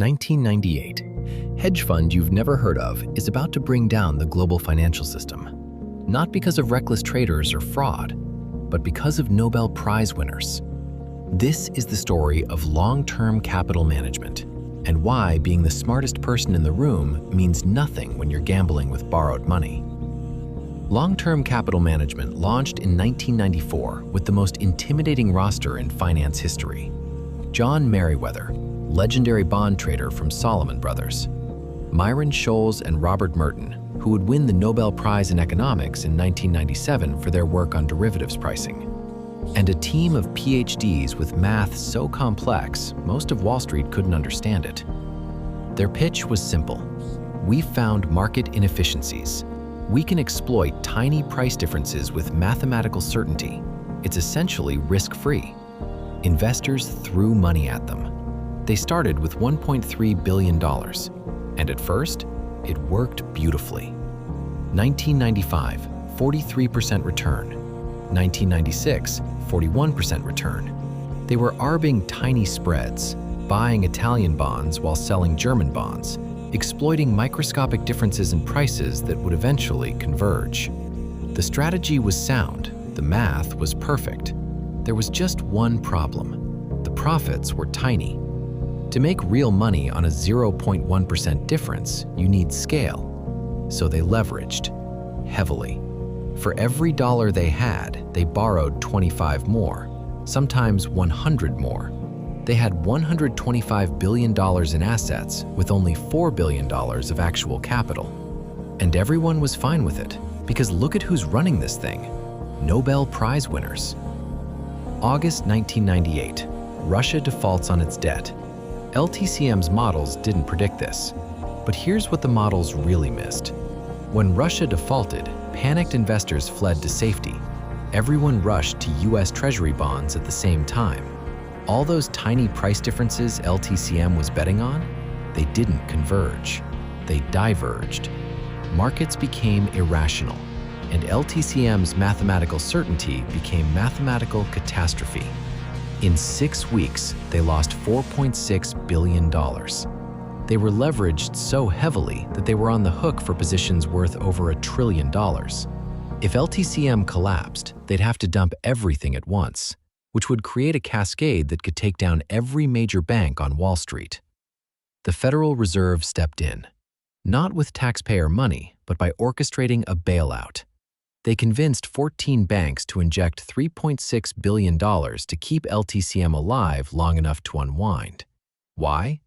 1998. Hedge fund you've never heard of is about to bring down the global financial system. Not because of reckless traders or fraud, but because of Nobel Prize winners. This is the story of long-term capital management and why being the smartest person in the room means nothing when you're gambling with borrowed money. Long-term capital management launched in 1994 with the most intimidating roster in finance history. John Meriwether, legendary bond trader from Salomon Brothers, Myron Scholes and Robert Merton, who would win the Nobel Prize in Economics in 1997 for their work on derivatives pricing, and a team of PhDs with math so complex, most of Wall Street couldn't understand it. Their pitch was simple. "We found market inefficiencies. We can exploit tiny price differences with mathematical certainty. It's essentially risk-free." Investors threw money at them. They started with $1.3 billion, and at first, it worked beautifully. 1995, 43% return. 1996, 41% return. They were arbing tiny spreads, buying Italian bonds while selling German bonds, exploiting microscopic differences in prices that would eventually converge. The strategy was sound, the math was perfect. There was just one problem. The profits were tiny. To make real money on a 0.1% difference, you need scale. So they leveraged heavily. For every dollar they had, they borrowed 25 more, sometimes 100 more. They had $125 billion in assets with only $4 billion of actual capital. And everyone was fine with it, because look at who's running this thing. Nobel Prize winners. August 1998, Russia defaults on its debt. LTCM's models didn't predict this, but here's what the models really missed. When Russia defaulted, panicked investors fled to safety. Everyone rushed to US Treasury bonds at the same time. All those tiny price differences LTCM was betting on, they didn't converge. They diverged. Markets became irrational, and LTCM's mathematical certainty became mathematical catastrophe. In 6 weeks, they lost $4.6 billion. They were leveraged so heavily that they were on the hook for positions worth over $1 trillion. If LTCM collapsed, they'd have to dump everything at once, which would create a cascade that could take down every major bank on Wall Street. The Federal Reserve stepped in, not with taxpayer money, but by orchestrating a bailout. They convinced 14 banks to inject $3.6 billion to keep LTCM alive long enough to unwind. Why?